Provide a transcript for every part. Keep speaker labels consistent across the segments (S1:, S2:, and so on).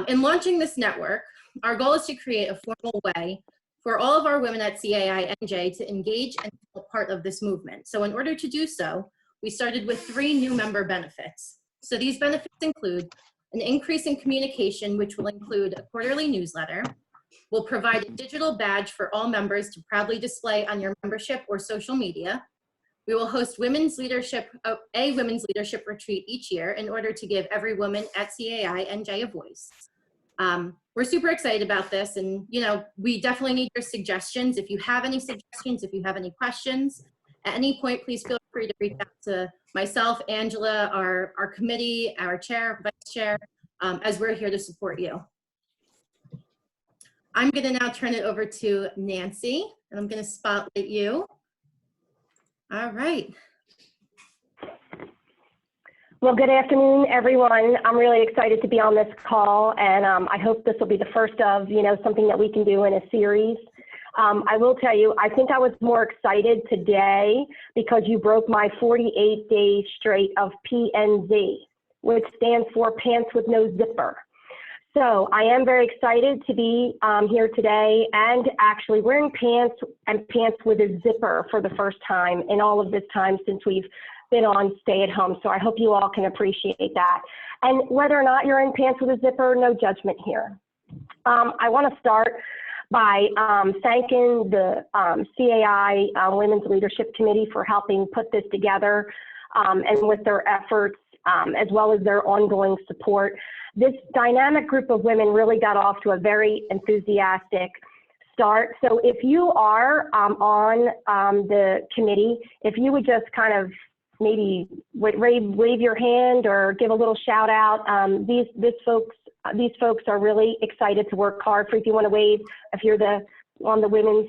S1: In launching this network, our goal is to create a formal way for all of our women at CAI-NJ to engage and be a part of this movement. So in order to do so, we started with 3 new member benefits. So these benefits include an increase in communication, which will include a quarterly newsletter. We'll provide a digital badge for all members to proudly display on your membership or social media. We will host a women's leadership retreat each year in order to give every woman at CAI-NJ a voice. We're super excited about this, and we definitely need your suggestions. If you have any suggestions, if you have any questions, at any point, please feel free to reach out to myself, Angela, our committee, our chair, vice chair, as we're here to support you. I'm going to now turn it over to Nancy, and I'm going to spotlight you. All right.
S2: Well, good afternoon, everyone. I'm really excited to be on this call, and I hope this will be the first of, something that we can do in a series. I will tell you, I think I was more excited today because you broke my 48 days straight of PNZ, which stands for Pants with No Zipper. So I am very excited to be here today and actually wearing pants and pants with a zipper for the first time in all of this time since we've been on stay at home. So I hope you all can appreciate that. And whether or not you're in pants with a zipper, no judgment here. I want to start by thanking the CAI Women's Leadership Committee for helping put this together and with their efforts as well as their ongoing support. This dynamic group of women really got off to a very enthusiastic start. So if you are on the committee, if you would just kind of maybe wave your hand or give a little shout out, these folks are really excited to work hard for. If you want to wave, if you're on the Women's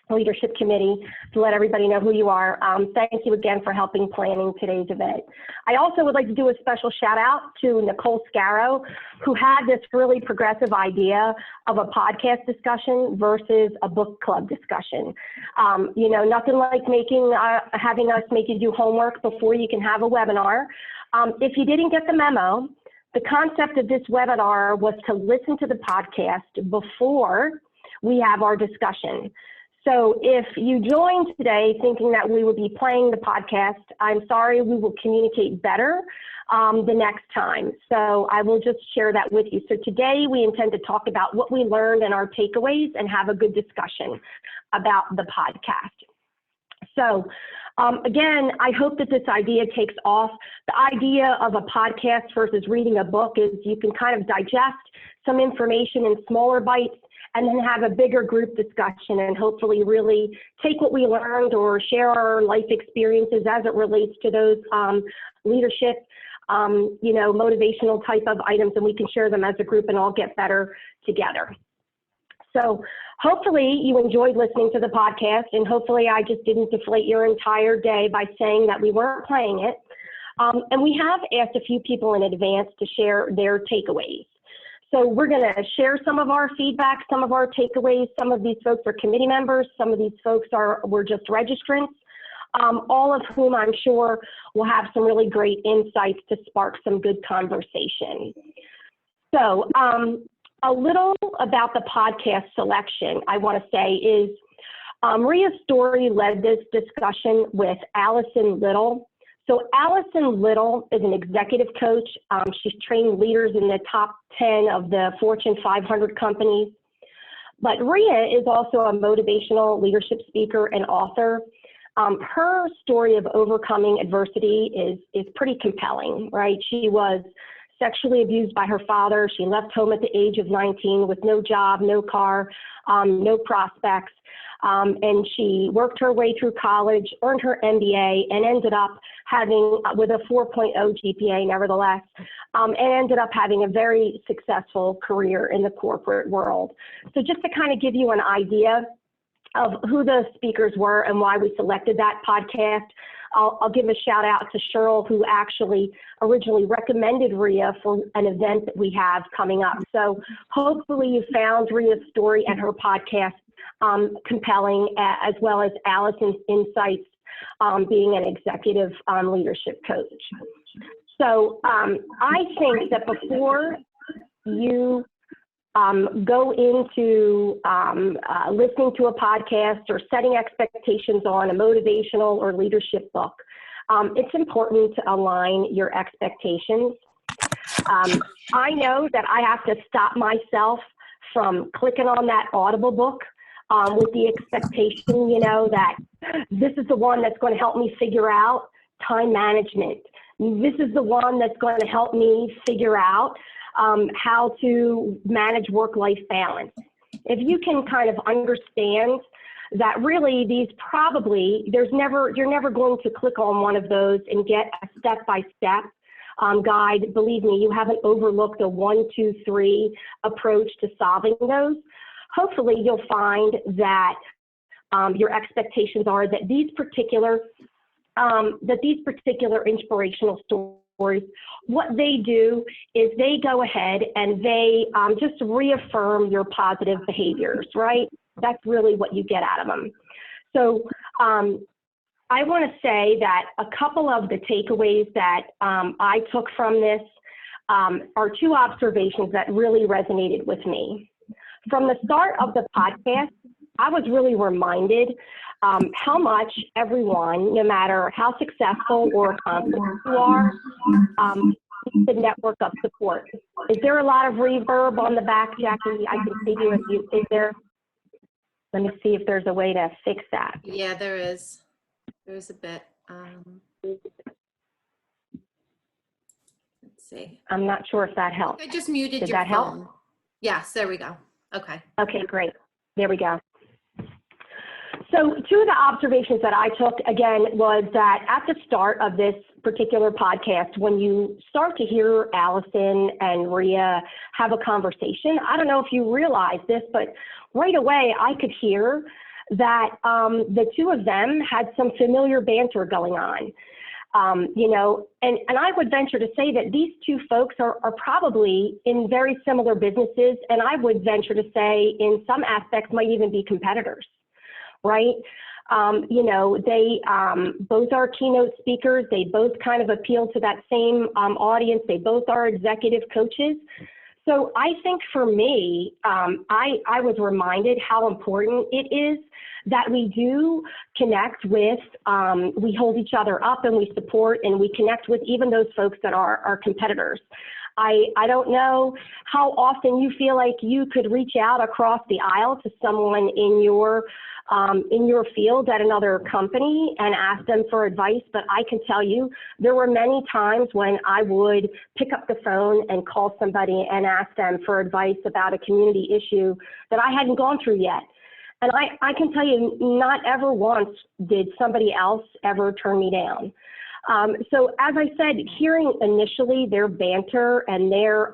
S2: Leadership Committee, to let everybody know who you are. Thank you again for helping planning today's event. I also would like to do a special shout out to Nicole Scarrow, who had this really progressive idea of a podcast discussion versus a book club discussion. Nothing like having us make you do homework before you can have a webinar. If you didn't get the memo, the concept of this webinar was to listen to the podcast before we have our discussion. So if you joined today thinking that we would be playing the podcast, I'm sorry, we will communicate better the next time. So I will just share that with you. So today we intend to talk about what we learned and our takeaways and have a good discussion about the podcast. So again, I hope that this idea takes off. The idea of a podcast versus reading a book is you can kind of digest some information in smaller bites and then have a bigger group discussion and hopefully really take what we learned or share our life experiences as it relates to those leadership, motivational type of items, and we can share them as a group and all get better together. So hopefully you enjoyed listening to the podcast, and hopefully I just didn't deflate your entire day by saying that we weren't playing it. And we have asked a few people in advance to share their takeaways. So we're going to share some of our feedback, some of our takeaways. Some of these folks are committee members. Some of these folks were just registrants, all of whom I'm sure will have some really great insights to spark some good conversation. So a little about the podcast selection, I want to say is Maria Story led this discussion with Allison Liddle. So Allison Liddle is an executive coach. She's trained leaders in the top 10 of the Fortune 500 companies. But Ria is also a motivational leadership speaker and author. Her story of overcoming adversity is pretty compelling, right? She was sexually abused by her father. She left home at the age of 19 with no job, no car, no prospects. And she worked her way through college, earned her MBA, and ended up with a 4.0 GPA nevertheless, and ended up having a very successful career in the corporate world. So just to kind of give you an idea of who the speakers were and why we selected that podcast, I'll give a shout out to Cheryl, who actually originally recommended Ria for an event that we have coming up. So hopefully you found Ria's story and her podcast compelling, as well as Allison's insights being an executive leadership coach. So I think that before you go into listening to a podcast or setting expectations on a motivational or leadership book, it's important to align your expectations. I know that I have to stop myself from clicking on that Audible book with the expectation, you know, that this is the one that's going to help me figure out time management. This is the one that's going to help me figure out how to manage work-life balance. If you can kind of understand that really these probably, you're never going to click on one of those and get a step-by-step guide. Believe me, you haven't overlooked a 1, 2, 3 approach to solving those. Hopefully you'll find that your expectations are that these particular inspirational stories, what they do is they go ahead and they just reaffirm your positive behaviors, right? That's really what you get out of them. So I want to say that a couple of the takeaways that I took from this are 2 observations that really resonated with me. From the start of the podcast, I was really reminded how much everyone, no matter how successful or accomplished you are, needs the network of support. Is there a lot of reverb on the back, Jackie? I can see you. Is there? Let me see if there's a way to fix that.
S1: Yeah, there is. There's a bit. Let's see.
S2: I'm not sure if that helped.
S1: I just muted
S2: Did
S1: your
S2: that help?
S1: phone. Yes, there we go. Okay.
S2: Okay, great. There we go. So 2 of the observations that I took, again, was that at the start of this particular podcast, when you start to hear Allison and Rhea have a conversation, I don't know if you realize this, but right away I could hear that the 2 of them had some familiar banter going on. You know, and I would venture to say that these 2 folks are probably in very similar businesses, and I would venture to say in some aspects might even be competitors, right? You know, they both are keynote speakers. They both kind of appeal to that same audience. They both are executive coaches. So I think for me, I was reminded how important it is that we do connect with, we hold each other up and we support and we connect with even those folks that are our competitors. I don't know how often you feel like you could reach out across the aisle to someone in your field at another company and ask them for advice, but I can tell you there were many times when I would pick up the phone and call somebody and ask them for advice about a community issue that I hadn't gone through yet. And I can tell you, not ever once did somebody else ever turn me down. So as I said, hearing initially their banter and their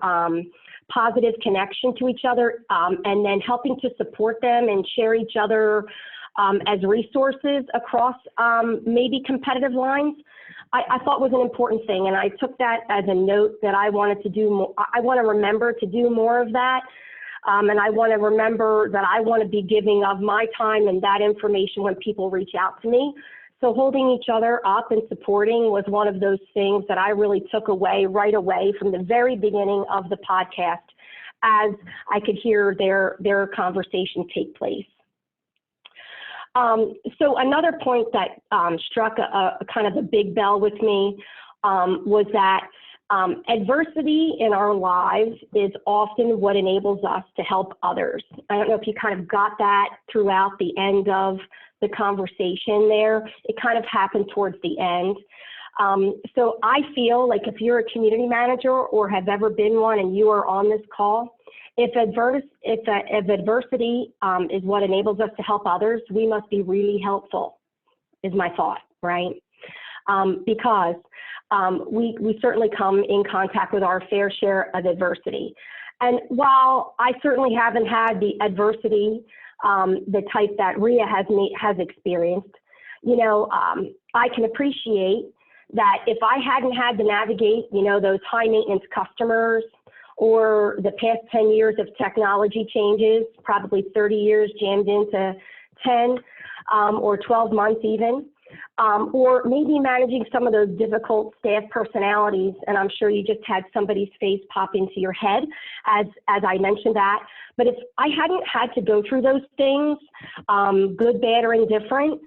S2: positive connection to each other, and then helping to support them and share each other as resources across maybe competitive lines, I thought was an important thing. And I took that as a note that I wanted to do more. I want to remember to do more of that. And I want to remember that I want to be giving of my time and that information when people reach out to me. So holding each other up and supporting was one of those things that I really took away right away from the very beginning of the podcast as I could hear their conversation take place. So another point that struck a kind of a big bell with me was that adversity in our lives is often what enables us to help others. I don't know if you kind of got that throughout the end of the conversation there. It kind of happened towards the end. So I feel like if you're a community manager or have ever been one and you are on this call, if adversity is what enables us to help others, we must be really helpful, is my thought, right? Because we certainly come in contact with our fair share of adversity. And while I certainly haven't had the adversity, the type that Rhea has experienced, you know, I can appreciate that if I hadn't had to navigate, you know, those high maintenance customers or the past 10 years of technology changes, probably 30 years jammed into 10 or 12 months even, or maybe managing some of those difficult staff personalities. And I'm sure you just had somebody's face pop into your head as I mentioned that. But if I hadn't had to go through those things, good, bad, or indifferent,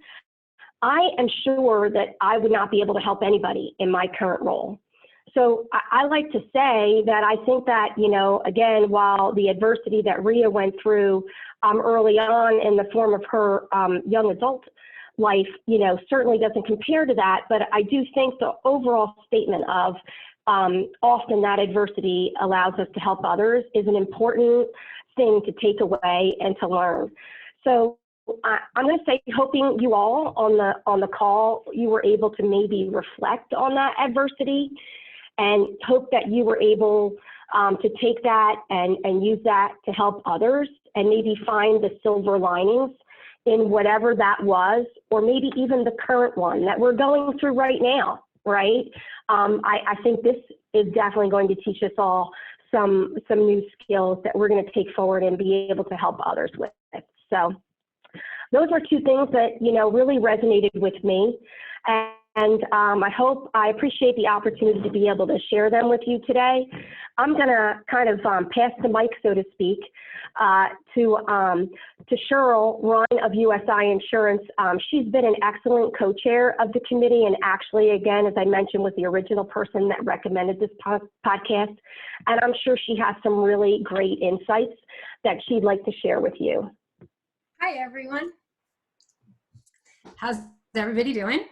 S2: I am sure that I would not be able to help anybody in my current role. So I like to say that I think that, you know, again, while the adversity that Rhea went through early on in the form of her young adult life, you know, certainly doesn't compare to that. But I do think the overall statement of often that adversity allows us to help others is an important thing to take away and to learn. So I'm going to say, hoping you all on the call, you were able to maybe reflect on that adversity, and hope that you were able to take that and use that to help others, and maybe find the silver linings in whatever that was, or maybe even the current one that we're going through right now, right? I think this is definitely going to teach us all some new skills that we're going to take forward and be able to help others with. So those are two things that, you know, really resonated with me. And I appreciate the opportunity to be able to share them with you today. I'm going to kind of pass the mic, so to speak, to Cheryl Ryan of USI Insurance. She's been an excellent co-chair of the committee, and actually, again, as I mentioned, was the original person that recommended this podcast. And I'm sure she has some really great insights that she'd like to share with you.
S3: Hi, everyone. How's everybody doing?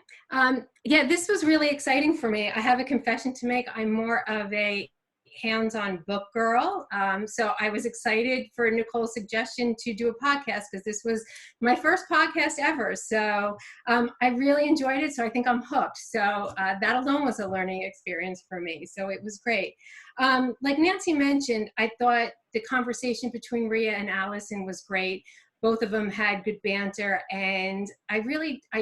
S3: Yeah, this was really exciting for me. I have a confession to make. I'm more of a hands-on book girl. So I was excited for Nicole's suggestion to do a podcast, because this was my first podcast ever. So I really enjoyed it. So I think I'm hooked. So that alone was a learning experience for me. So it was great. Like Nancy mentioned, I thought the conversation between Rhea and Allison was great. Both of them had good banter, and I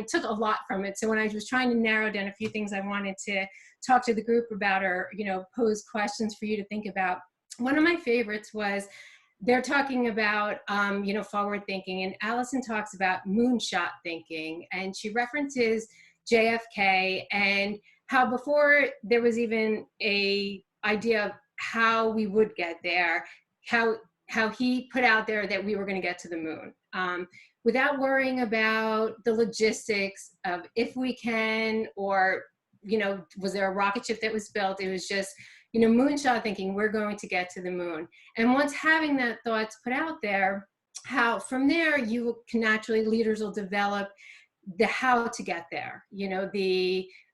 S3: took a lot from it. So when I was trying to narrow down a few things I wanted to talk to the group about, or, you know, pose questions for you to think about, one of my favorites was they're talking about, you know, forward thinking, and Allison talks about moonshot thinking, and she references JFK and how before there was even a idea of how we would get there, how he put out there that we were going to get to the moon, without worrying about the logistics of if we can, or, you know, was there a rocket ship that was built? It was just, you know, moonshot thinking, we're going to get to the moon. And once having that thoughts put out there, how from there you can naturally, leaders will develop the how to get there. You know,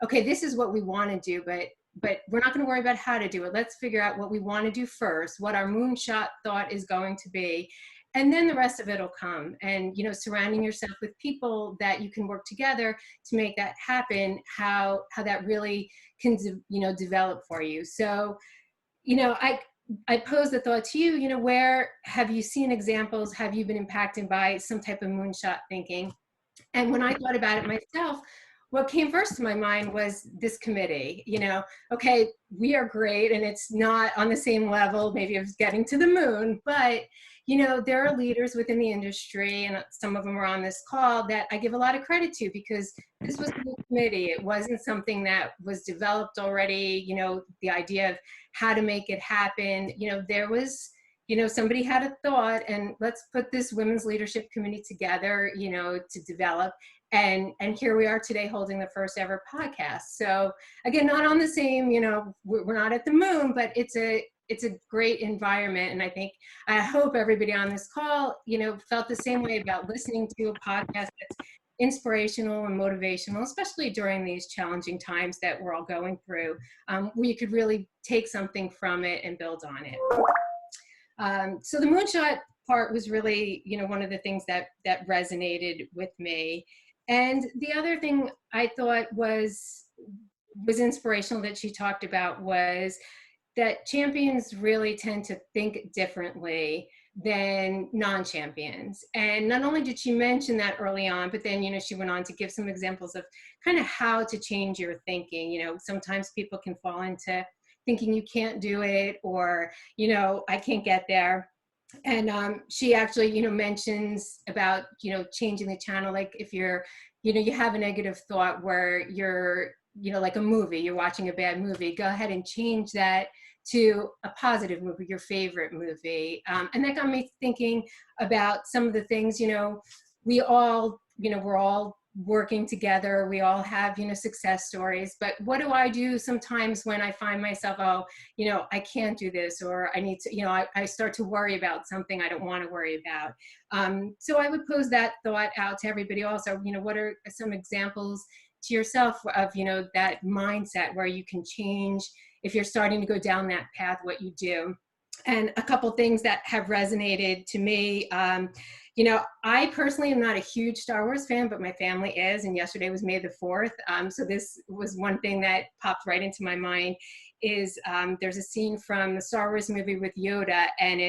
S3: okay, this is what we want to do, but we're not going to worry about how to do it. Let's figure out what we want to do first, what our moonshot thought is going to be, and then the rest of it will come. And, you know, surrounding yourself with people that you can work together to make that happen, how that really can, you know, develop for you. So, you know, I pose the thought to you, you know, where have you seen examples? Have you been impacted by some type of moonshot thinking? And when I thought about it myself, what came first to my mind was this committee. You know, okay, we are great, and it's not on the same level maybe of getting to the moon, but, you know, there are leaders within the industry, and some of them are on this call, that I give a lot of credit to, because this was a new committee. It wasn't something that was developed already, you know, the idea of how to make it happen. You know, there was, you know, somebody had a thought, and let's put this women's leadership committee together, you know, to develop. And here we are today holding the first ever podcast. So again, not on the same, you know, we're not at the moon, but it's a great environment. And I hope everybody on this call, you know, felt the same way about listening to a podcast that's inspirational and motivational, especially during these challenging times that we're all going through, where you could really take something from it and build on it. So the moonshot part was really, you know, one of the things that resonated with me. And the other thing I thought was inspirational that she talked about was that champions really tend to think differently than non-champions. And not only did she mention that early on, but then, you know, she went on to give some examples of kind of how to change your thinking. You know, sometimes people can fall into thinking you can't do it, or, you know, I can't get there. And she actually, you know, mentions about, you know, changing the channel. Like if you're you have a negative thought where you're, like a movie, you're watching a bad movie, go ahead and change that to a positive movie, your favorite movie. And that got me thinking about some of the things, we all, we're all working together. We all have, success stories, but what do I do sometimes when I find myself, I can't do this, or I need to, I start to worry about something I don't want to worry about. So I would pose that thought out to everybody also, what are some examples to yourself of, that mindset where you can change if you're starting to go down that path, what you do. And a couple things that have resonated to me, I personally am not a huge Star Wars fan, but my family is, and yesterday was May the 4th. So this was one thing that popped right into my mind is there's a scene from the Star Wars movie with Yoda, and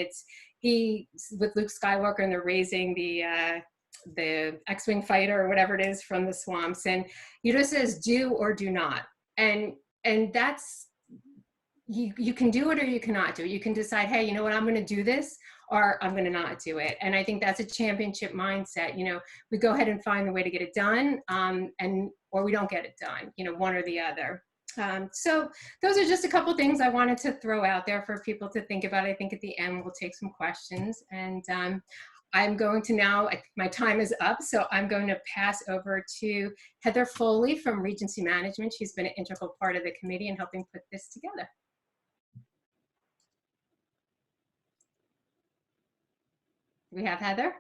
S3: he with Luke Skywalker, and they're raising the X-Wing fighter or whatever it is from the swamps, and Yoda says, "Do or do not," and that's, you can do it or you cannot do it. You can decide, hey, you know what, I'm going to do this, or I'm going to not do it. And I think that's a championship mindset. We go ahead and find the way to get it done, or we don't get it done, one or the other. So those are just a couple things I wanted to throw out there for people to think about. I think at the end we'll take some questions, and I'm going to now, my time is up, so I'm going to pass over to Heather Foley from Regency Management. She's been an integral part of the committee in helping put this together. Do we have Heather?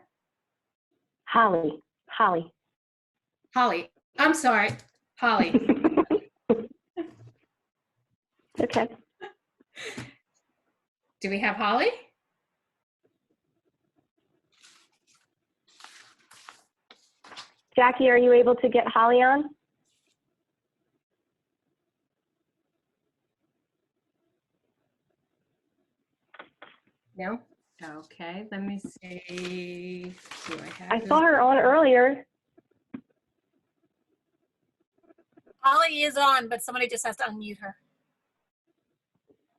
S2: Holly.
S3: Holly. I'm sorry, Holly.
S2: Okay.
S3: Do we have Holly?
S2: Jackie, are you able to get Holly on?
S3: No? Okay, let me see. Do I have
S2: I saw her on earlier.
S4: Holly is on, but somebody just has to unmute her.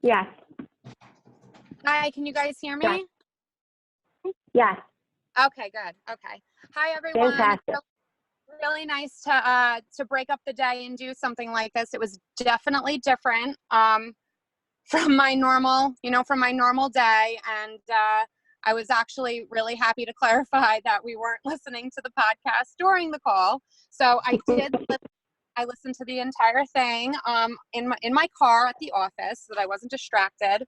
S2: Yes.
S5: Hi, can you guys hear me?
S2: Yes.
S5: Okay, good. Okay. Hi, everyone.
S2: Fantastic.
S5: So really nice to break up the day and do something like this. It was definitely different from my normal, day. And I was actually really happy to clarify that we weren't listening to the podcast during the call. So I did I listened to the entire thing in my car at the office so that I wasn't distracted.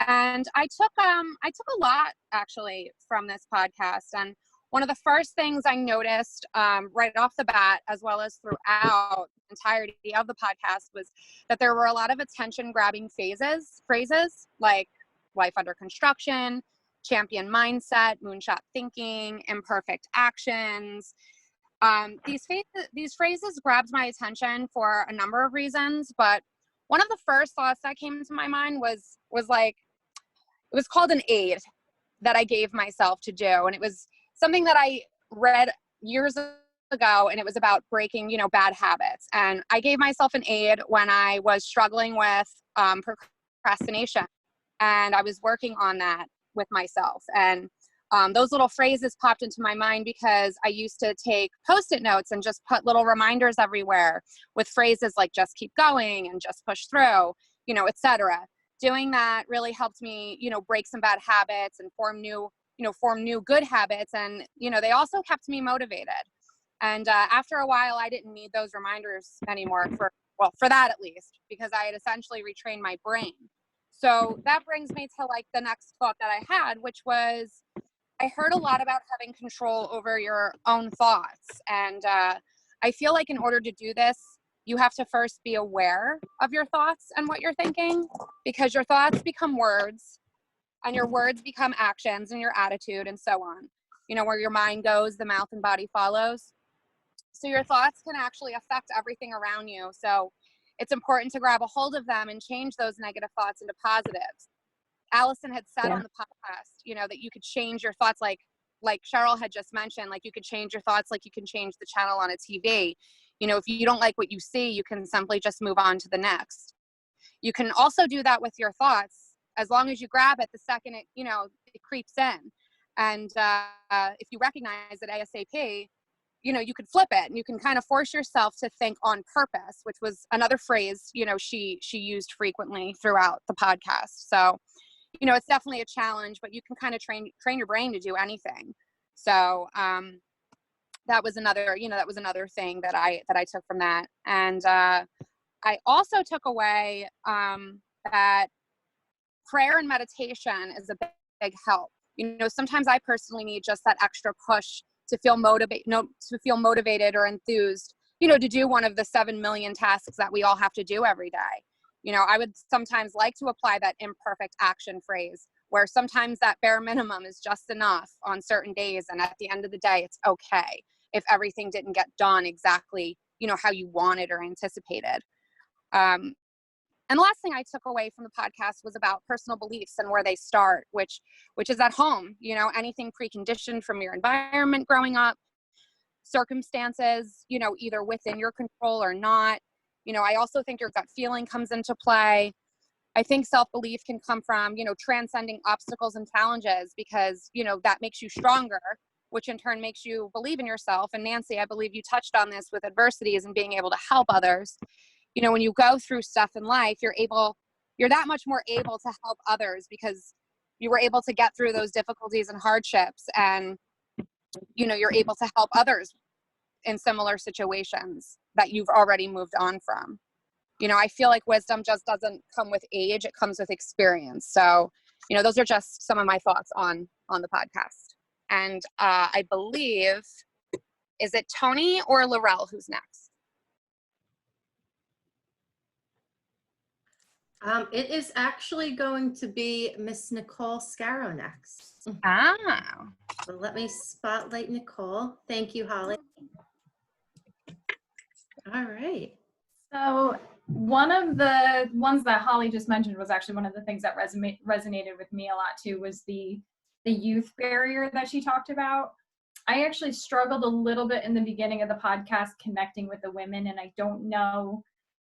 S5: And I took a lot actually from this podcast. And one of the first things I noticed right off the bat, as well as throughout the entirety of the podcast, was that there were a lot of attention-grabbing phrases like life under construction, champion mindset, moonshot thinking, imperfect actions. These phrases grabbed my attention for a number of reasons, but one of the first thoughts that came into my mind was like, it was called an aid that I gave myself to do. And it was something that I read years ago, and it was about breaking, bad habits. And I gave myself an aid when I was struggling with procrastination, and I was working on that with myself. And those little phrases popped into my mind because I used to take Post-it notes and just put little reminders everywhere with phrases like just keep going and just push through, etc. Doing that really helped me, break some bad habits and form new good habits. And, they also kept me motivated. And after a while, I didn't need those reminders anymore for that at least, because I had essentially retrained my brain. So that brings me to like the next thought that I had, which was, I heard a lot about having control over your own thoughts. And I feel like in order to do this, you have to first be aware of your thoughts and what you're thinking, because your thoughts become words, and your words become actions and your attitude and so on. Where your mind goes, the mouth and body follows. So your thoughts can actually affect everything around you. So it's important to grab a hold of them and change those negative thoughts into positives. Allison had said on the podcast, that you could change your thoughts like Cheryl had just mentioned, like you could change your thoughts like you can change the channel on a TV. If you don't like what you see, you can simply just move on to the next. You can also do that with your thoughts as long as you grab it the second it creeps in. And if you recognize it ASAP, you know, you could flip it and you can kind of force yourself to think on purpose, which was another phrase, you know, she used frequently throughout the podcast. So, you know, it's definitely a challenge, but you can kind of train your brain to do anything. So, that was another, you know, that was another thing that I took from that. And, I also took away, that prayer and meditation is a big help. You know, sometimes I personally need just that extra push to feel motivated or enthused, you know, to do one of the 7 million tasks that we all have to do every day. You know, I would sometimes like to apply that imperfect action phrase, where sometimes that bare minimum is just enough on certain days. And at the end of the day, it's okay if everything didn't get done exactly, you know, how you wanted or anticipated. And the last thing I took away from the podcast was about personal beliefs and where they start, which is at home. You know, anything preconditioned from your environment growing up, circumstances, you know, either within your control or not. You know, I also think your gut feeling comes into play. I think self-belief can come from, you know, transcending obstacles and challenges, because, you know, that makes you stronger, which in turn makes you believe in yourself. And Nancy, I believe you touched on this with adversities and being able to help others. You know, when you go through stuff in life, you're that much more able to help others because you were able to get through those difficulties and hardships, and, you know, you're able to help others in similar situations that you've already moved on from. You know, I feel like wisdom just doesn't come with age, it comes with experience. So, you know, those are just some of my thoughts on the podcast. And I believe, is it Tony or Laurel who's next?
S1: It is actually going to be Miss Nicole Scarrow next.
S5: Ah.
S1: So let me spotlight Nicole. Thank you, Holly. All right.
S6: So one of the ones that Holly just mentioned was actually one of the things that resonated with me a lot too, was the youth barrier that she talked about. I actually struggled a little bit in the beginning of the podcast connecting with the women, and I don't know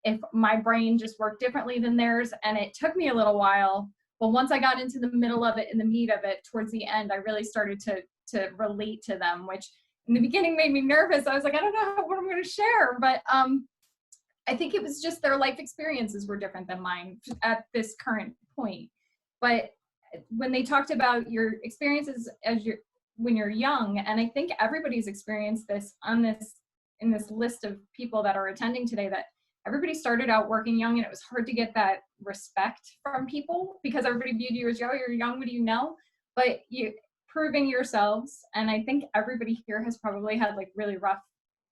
S6: if my brain just worked differently than theirs, and it took me a little while. But once I got into the middle of it, in the meat of it, towards the end, I really started to relate to them, which in the beginning made me nervous. I was like, I don't know what I'm going to share, but I think it was just their life experiences were different than mine at this current point. But when they talked about your experiences when you're young, and I think everybody's experienced this in this list of people that are attending today, that everybody started out working young, and it was hard to get that respect from people because everybody viewed you as, oh, you're young, what do you know? But you proving yourselves, and I think everybody here has probably had like really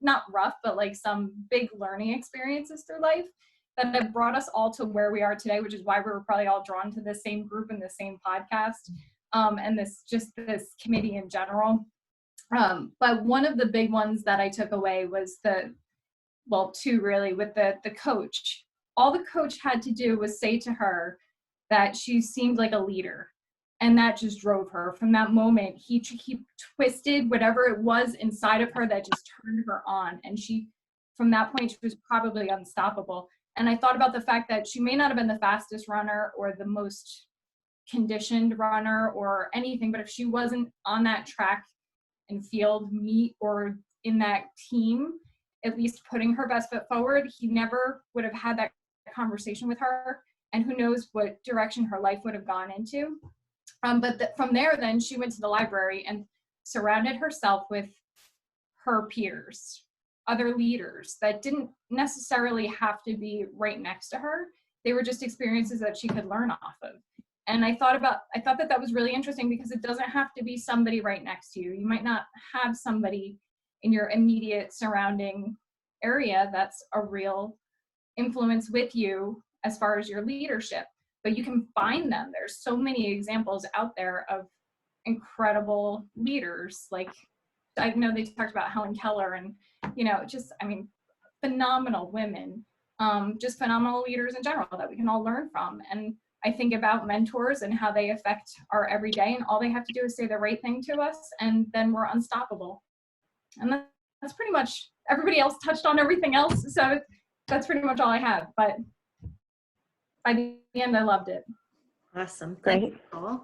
S6: not rough, but like some big learning experiences through life that have brought us all to where we are today, which is why we were probably all drawn to the same group and the same podcast, and this committee in general. But one of the big ones that I took away was two really, with the coach. All the coach had to do was say to her that she seemed like a leader, and that just drove her. From that moment, he twisted whatever it was inside of her that just turned her on, and from that point, she was probably unstoppable. And I thought about the fact that she may not have been the fastest runner or the most conditioned runner or anything, but if she wasn't on that track and field meet or in that team, at least putting her best foot forward, he never would have had that conversation with her, and who knows what direction her life would have gone into. But from there, then she went to the library and surrounded herself with her peers, other leaders that didn't necessarily have to be right next to her. They were just experiences that she could learn off of. And I thought that was really interesting, because it doesn't have to be somebody right next to you. You might not have somebody in your immediate surrounding area that's a real influence with you as far as your leadership, but you can find them. There's so many examples out there of incredible leaders. Like, I know they talked about Helen Keller and, phenomenal women, just phenomenal leaders in general that we can all learn from. And I think about mentors and how they affect our everyday, and all they have to do is say the right thing to us, and then we're unstoppable. And that's pretty much, everybody else touched on everything else, so that's pretty much all I have. But by the end, I loved it.
S1: Awesome.
S2: Great.
S1: Thank you, Nicole.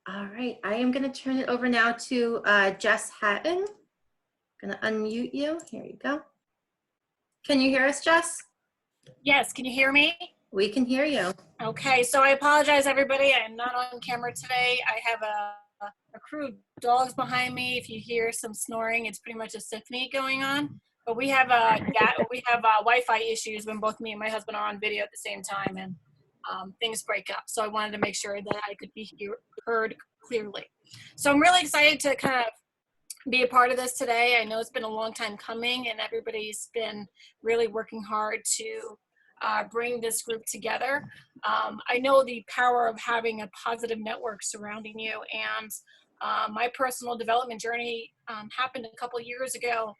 S1: All right. I am going to turn it over now to Jess Hatton. Gonna unmute you. Here you go. Can you hear us, Jess?
S4: Yes, can you hear me?
S1: We can hear you.
S4: Okay, so I apologize, everybody. I am not on camera today. I have a crew of dogs behind me. If you hear some snoring, it's pretty much a symphony going on. But we have Wi-Fi issues when both me and my husband are on video at the same time, and things break up. So I wanted to make sure that I could be heard clearly. So I'm really excited to kind of be a part of this today. I know it's been a long time coming, and everybody's been really working hard to bring this group together. I know the power of having a positive network surrounding you, and my personal development journey happened a couple years ago,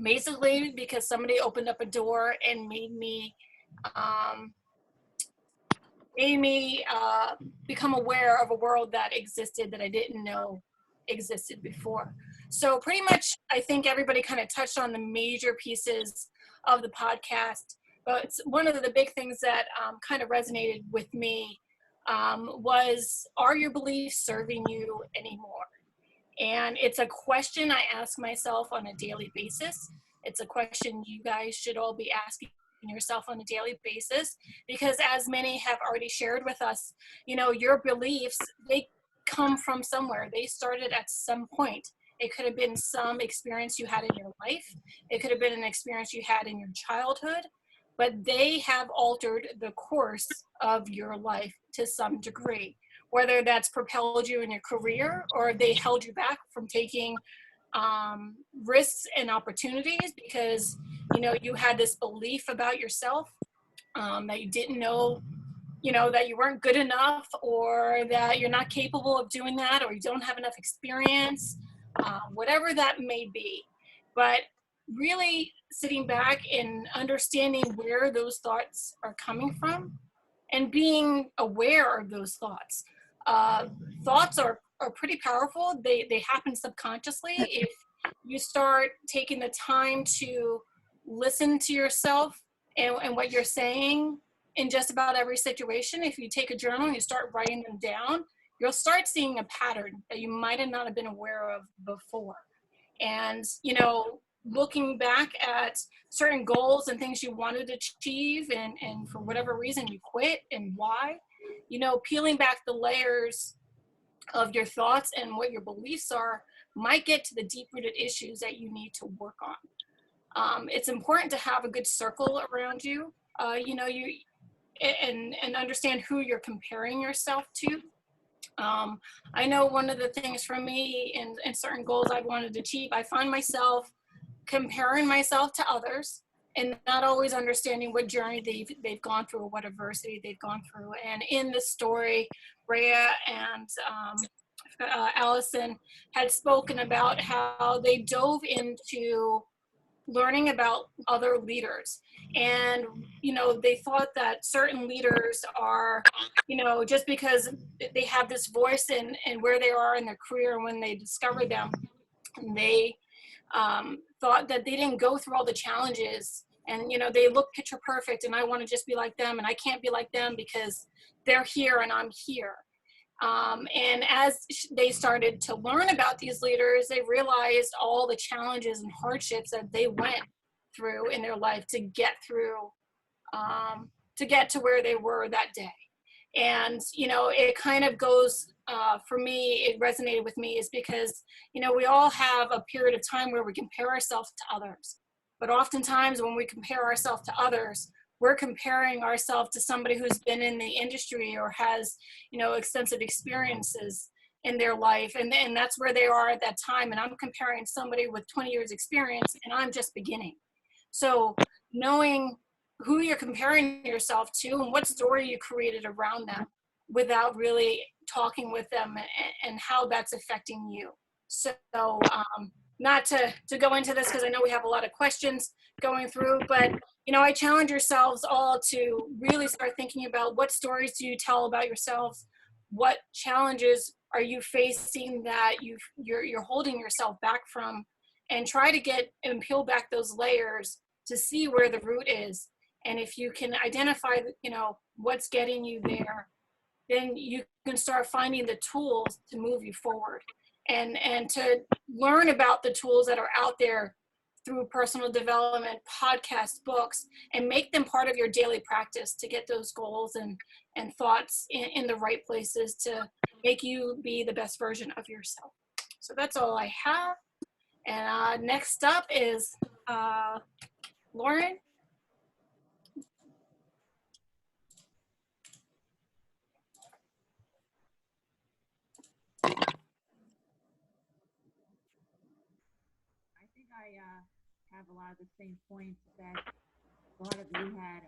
S4: basically because somebody opened up a door and made me become aware of a world that existed that I didn't know existed before. So pretty much, I think everybody kind of touched on the major pieces of the podcast, but one of the big things that kind of resonated with me was, are your beliefs serving you anymore? And it's a question I ask myself on a daily basis. It's a question you guys should all be asking yourself on a daily basis, because as many have already shared with us, you know, your beliefs, they come from somewhere. They started at some point. It could have been some experience you had in your life. It could have been an experience you had in your childhood, but they have altered the course of your life to some degree, whether that's propelled you in your career or they held you back from taking risks and opportunities because, you know, you had this belief about yourself that you didn't know, you know, that you weren't good enough, or that you're not capable of doing that, or you don't have enough experience, whatever that may be. But really sitting back and understanding where those thoughts are coming from and being aware of those thoughts. Thoughts are pretty powerful. They happen subconsciously. If you start taking the time to listen to yourself and what you're saying in just about every situation, if you take a journal and you start writing them down, you'll start seeing a pattern that you might have not have been aware of before. And, you know, looking back at certain goals and things you wanted to achieve and for whatever reason you quit and why, you know, peeling back the layers of your thoughts and what your beliefs are might get to the deep-rooted issues that you need to work on. It's important to have a good circle around you, you know, and understand who you're comparing yourself to. I know one of the things for me and certain goals I wanted to achieve, I find myself comparing myself to others and not always understanding what journey they've gone through or what adversity they've gone through. And in the story, Rhea and Allison had spoken about how they dove into learning about other leaders. And, you know, they thought that certain leaders are, you know, just because they have this voice and where they are in their career and when they discovered them, they thought that they didn't go through all the challenges, and, you know, they look picture perfect and I want to just be like them and I can't be like them because they're here and I'm here. And as they started to learn about these leaders, they realized all the challenges and hardships that they went through in their life to get through, to get to where they were that day. And, you know, it kind of goes, for me, it resonated with me is because, you know, we all have a period of time where we compare ourselves to others. But oftentimes when we compare ourselves to others, we're comparing ourselves to somebody who's been in the industry or has, you know, extensive experiences in their life. And that's where they are at that time. And I'm comparing somebody with 20 years experience and I'm just beginning. So knowing who you're comparing yourself to and what story you created around them without really talking with them and how that's affecting you. So not to go into this because I know we have a lot of questions going through, but, you know, I challenge yourselves all to really start thinking about what stories do you tell about yourselves? What challenges are you facing that you're holding yourself back from, and try to get and peel back those layers to see where the root is. And if you can identify, you know, what's getting you there, then you can start finding the tools to move you forward. and to learn about the tools that are out there through personal development, podcasts, books, and make them part of your daily practice to get those goals and thoughts in the right places to make you be the best version of yourself. So that's all I have. And next up is Lauren.
S7: I think I have a lot of the same points that a lot of you had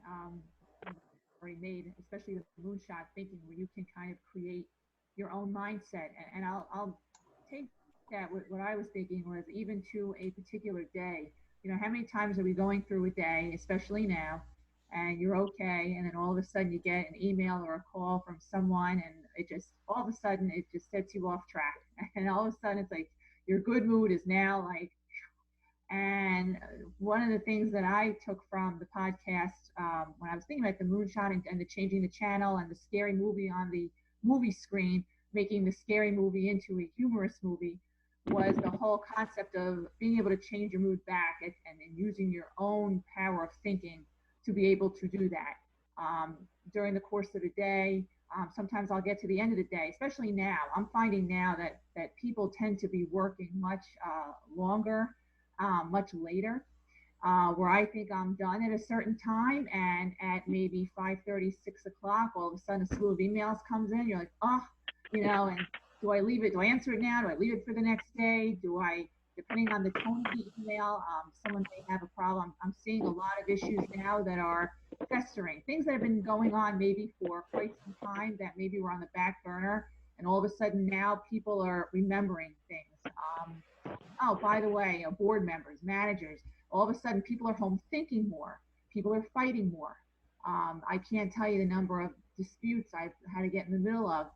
S7: already made, especially the moonshot thinking, where you can kind of create your own mindset. And I'll take that. What I was thinking was even to a particular day. You know, how many times are we going through a day, especially now, and you're okay, and then all of a sudden you get an email or a call from someone, and it just all of a sudden it just sets you off track, and all of a sudden it's like your good mood is now like. And one of the things that I took from the podcast when I was thinking about the moonshot and the changing the channel and the scary movie on the movie screen, making the scary movie into a humorous movie, was the whole concept of being able to change your mood back and using your own power of thinking to be able to do that. During the course of the day, sometimes I'll get to the end of the day, especially now. I'm finding now that people tend to be working much longer, much later, where I think I'm done at a certain time, and at maybe 5:30, 6 o'clock, all of a sudden a slew of emails comes in. You're like, oh, you know, and do I leave it? Do I answer it now? Do I leave it for the next day? Do I, depending on the tone of the email, someone may have a problem. I'm seeing a lot of issues now that are festering, things that have been going on maybe for quite some time that maybe were on the back burner, and all of a sudden now people are remembering things. Oh, by the way, board members, managers, all of a sudden people are home thinking more. People are fighting more. I can't tell you the number of disputes I've had to get in the middle of.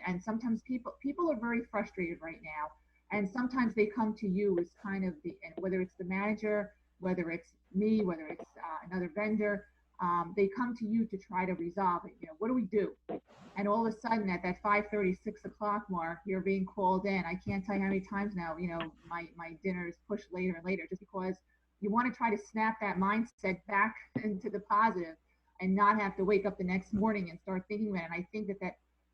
S7: And sometimes people are very frustrated right now. And sometimes they come to you as kind of whether it's the manager, whether it's me, whether it's another vendor, they come to you to try to resolve it. You know, what do we do? And all of a sudden at that 5:30, 6 o'clock mark, you're being called in. I can't tell you how many times now, you know, my dinner is pushed later and later, just because you want to try to snap that mindset back into the positive and not have to wake up the next morning and start thinking about it. And I think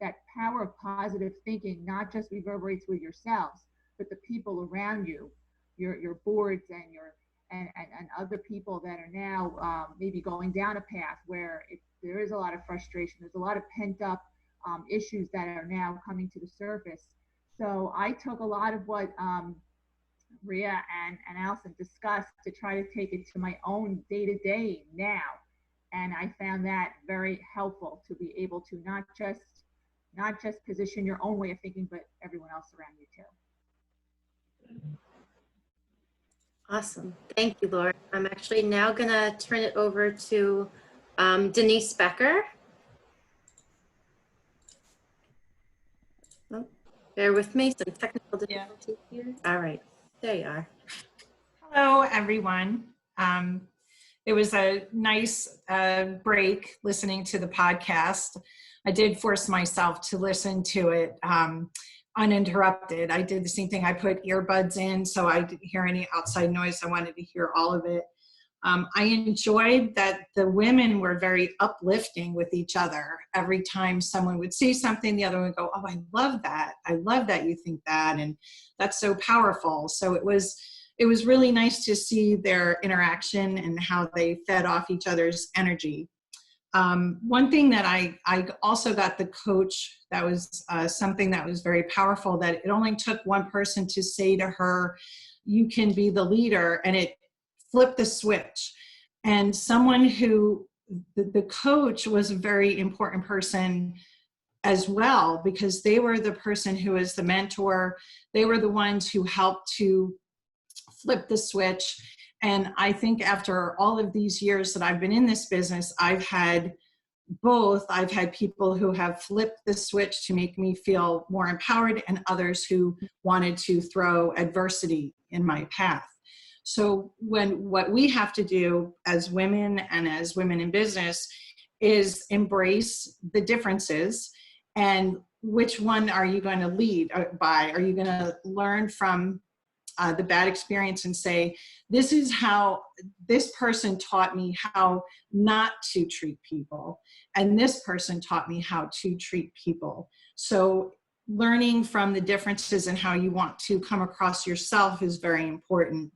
S7: that power of positive thinking not just reverberates with yourselves, but the people around you, your boards and and other people that are now maybe going down a path where there is a lot of frustration. There's a lot of pent up issues that are now coming to the surface. So I took a lot of what Rhea and Allison discussed to try to take it to my own day-to-day now. And I found that very helpful to be able to not just position your own way of thinking, but everyone else around you too.
S1: Awesome. Thank you, Laura. I'm actually now going to turn it over to Denise Becker. Oh, bear with me, some technical difficulties here. All right, there you are.
S8: Hello, everyone. It was a nice break listening to the podcast. I did force myself to listen to it uninterrupted. I did the same thing. I put earbuds in so I didn't hear any outside noise. I wanted to hear all of it. I enjoyed that the women were very uplifting with each other. Every time someone would say something, the other one would go, oh, I love that. I love that you think that. And that's so powerful. So it was really nice to see their interaction and how they fed off each other's energy. One thing that I also got the coach, that was something that was very powerful, that it only took one person to say to her, you can be the leader, and it flipped the switch. And someone who, the coach was a very important person as well, because they were the person who was the mentor. They were the ones who helped to flip the switch. And I think after all of these years that I've been in this business, I've had both. I've had people who have flipped the switch to make me feel more empowered, and others who wanted to throw adversity in my path. So what we have to do as women and as women in business is embrace the differences and which one are you going to lead by? Are you going to learn from the bad experience and say, this is how this person taught me how not to treat people, and this person taught me how to treat people. So learning from the differences in how you want to come across yourself is very important.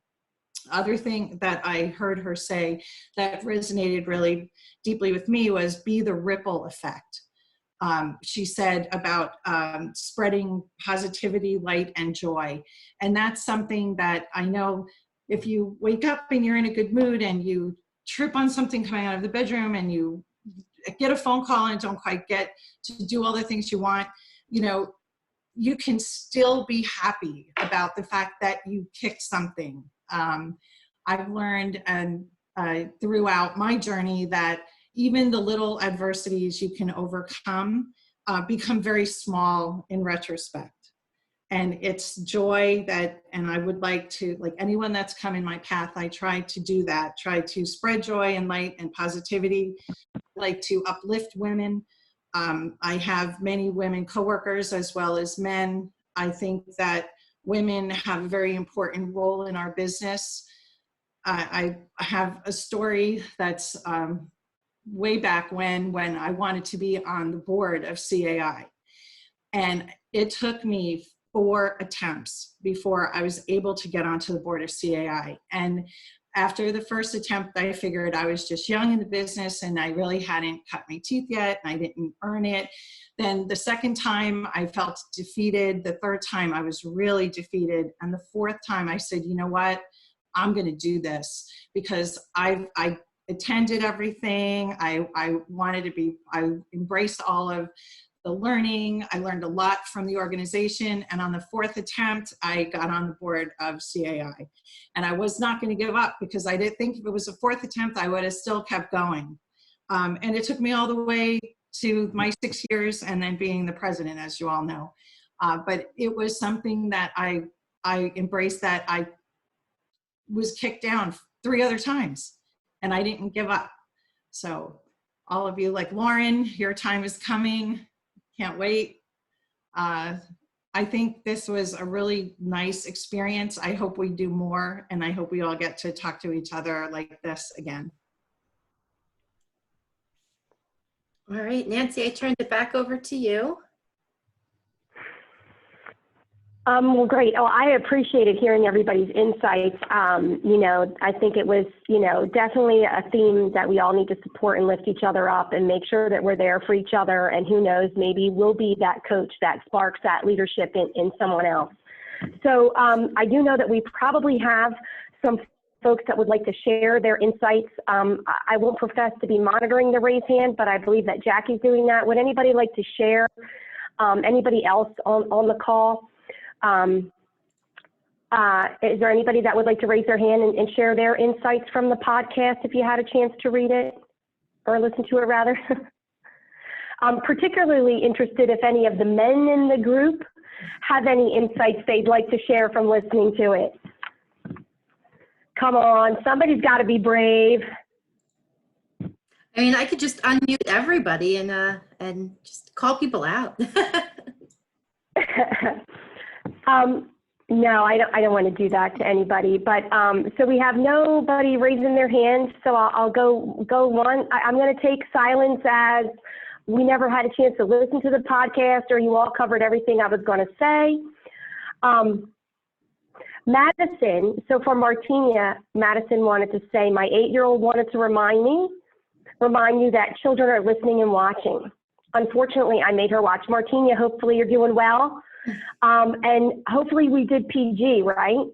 S8: Other thing that I heard her say that resonated really deeply with me was be the ripple effect. She said about spreading positivity, light, and joy. And that's something that I know if you wake up and you're in a good mood and you trip on something coming out of the bedroom and you get a phone call and don't quite get to do all the things you want, you know, you can still be happy about the fact that you kicked something. I've learned and throughout my journey that even the little adversities you can overcome become very small in retrospect. And it's joy that, and I would like to, like anyone that's come in my path, I try to do that, try to spread joy and light and positivity, like to uplift women. I have many women coworkers as well as men. I think that women have a very important role in our business. I have a story that's way back when I wanted to be on the board of CAI. And it took me 4 attempts before I was able to get onto the board of CAI. And after the first attempt, I figured I was just young in the business and I really hadn't cut my teeth yet and I didn't earn it. Then the second time I felt defeated. The third time I was really defeated. And the fourth time I said, you know what, I'm gonna do this because I attended everything. I wanted to be, I embraced all of the learning. I learned a lot from the organization. And on the 4th attempt, I got on the board of CAI. And I was not going to give up because I didn't think if it was a 4th attempt, I would have still kept going. And it took me all the way to my 6 years and then being the president, as you all know. But it was something that I embraced, that I was kicked down 3 other times and I didn't give up. So all of you, like Lauren, your time is coming. Can't wait. I think this was a really nice experience. I hope we do more, and I hope we all get to talk to each other like this again.
S1: All right, Nancy, I turned it back over to you.
S2: Well, great. Oh, I appreciated hearing everybody's insights. You know, I think it was, you know, definitely a theme that we all need to support and lift each other up and make sure that we're there for each other. And who knows, maybe we'll be that coach that sparks that leadership in someone else. So I do know that we probably have some folks that would like to share their insights. I won't profess to be monitoring the raise hand, but I believe that Jackie's doing that. Would anybody like to share? Anybody else on the call? Is there anybody that would like to raise their hand and share their insights from the podcast if you had a chance to read it or listen to it rather? I'm particularly interested if any of the men in the group have any insights they'd like to share from listening to it. Come on, somebody's got to be brave.
S1: I mean, I could just unmute everybody and just call people out.
S2: No, I don't want to do that to anybody, but so we have nobody raising their hand, so I'll go one. I'm going to take silence as we never had a chance to listen to the podcast, or you all covered everything I was going to say. Madison, so for Martina, Madison wanted to say, my 8-year-old wanted to remind you that children are listening and watching. Unfortunately, I made her watch. Martina, hopefully you're doing well. And hopefully we did PG, right?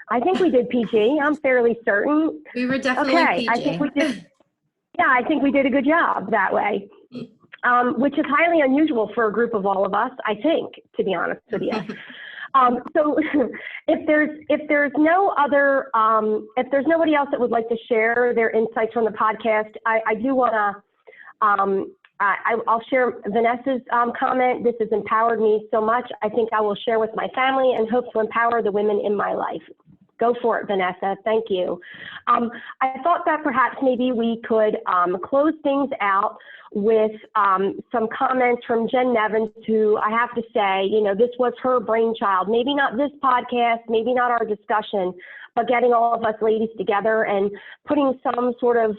S2: I think we did PG. I'm fairly certain.
S1: We were definitely
S2: okay,
S1: PG.
S2: I think we did. Yeah, I think we did a good job that way, which is highly unusual for a group of all of us, I think, to be honest with you. So if there's no other, if there's nobody else that would like to share their insights from the podcast, I do want to, I'll share Vanessa's comment. This has empowered me so much. I think I will share with my family and hope to empower the women in my life. Go for it, Vanessa. Thank you. I thought that perhaps maybe we could close things out with some comments from Jen Nevins, who I have to say, you know, this was her brainchild. Maybe not this podcast, maybe not our discussion, but getting all of us ladies together and putting some sort of,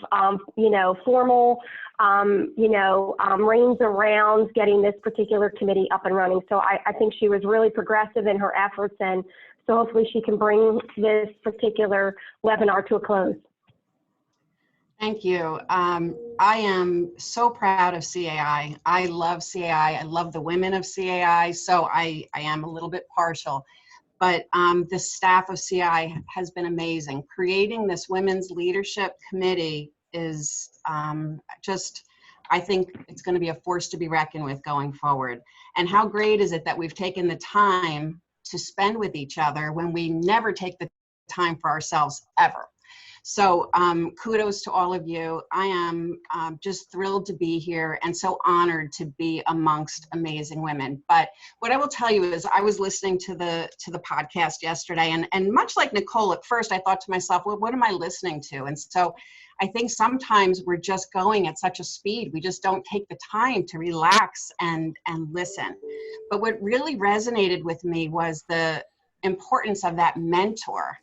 S2: you know, formal, reins around getting this particular committee up and running. So I think she was really progressive in her efforts, and so hopefully she can bring this particular webinar to a close.
S9: Thank you. I am so proud of CAI. I love CAI. I love the women of CAI, so I am a little bit partial. But the staff of CAI has been amazing. Creating this Women's Leadership Committee is I think it's going to be a force to be reckoned with going forward. And how great is it that we've taken the time to spend with each other when we never take the time for ourselves ever. So kudos to all of you. I am just thrilled to be here and so honored to be amongst amazing women. But what I will tell you is I was listening to the podcast yesterday, and much like Nicole, at first I thought to myself, well, what am I listening to? And so I think sometimes we're just going at such a speed. We just don't take the time to relax and listen. But what really resonated with me was the importance of that mentor.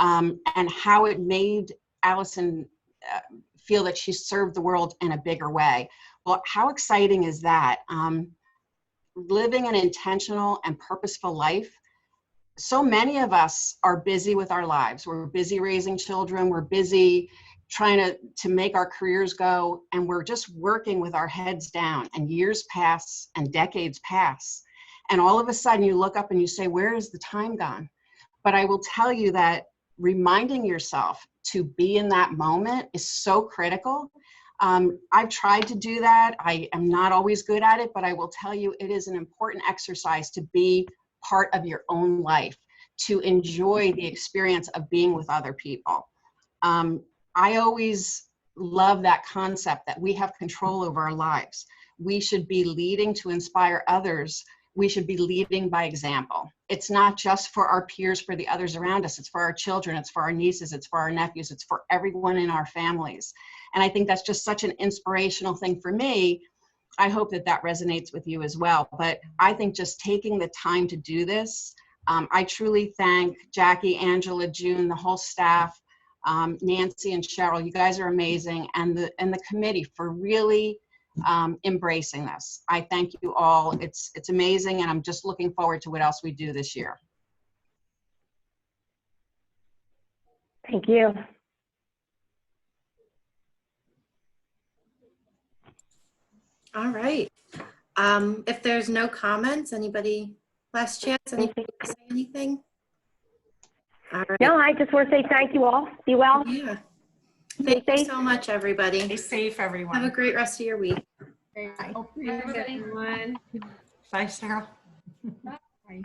S9: And how it made Allison feel that she served the world in a bigger way. Well, how exciting is that? Living an intentional and purposeful life. So many of us are busy with our lives. We're busy raising children. We're busy trying to make our careers go. And we're just working with our heads down, and years pass and decades pass. And all of a sudden you look up and you say, where is the time gone? But I will tell you that reminding yourself to be in that moment is so critical. I've tried to do that. I am not always good at it, but I will tell you it is an important exercise to be part of your own life, to enjoy the experience of being with other people. I always love that concept that we have control over our lives. We should be leading to inspire others. We should be leading by example. It's not just for our peers, for the others around us. It's for our children. It's for our nieces. It's for our nephews. It's for everyone in our families. And I think that's just such an inspirational thing for me. I hope that that resonates with you as well. But I think just taking the time to do this, I truly thank Jackie, Angela, June, the whole staff, Nancy and Cheryl. You guys are amazing. And the committee for really embracing this. I thank you all. It's amazing, and I'm just looking forward to what else we do this year.
S2: Thank you.
S1: All right. If there's no comments, anybody, last chance, anybody want to say anything? All right.
S2: No, I just want to say thank you all. Be well.
S1: Yeah. Thank you so much, everybody.
S8: Stay safe, everyone.
S1: Have a great rest of your week.
S7: Okay,
S8: Bye.
S7: hopefully
S3: Everyone.
S8: Bye, Sarah.
S7: Bye.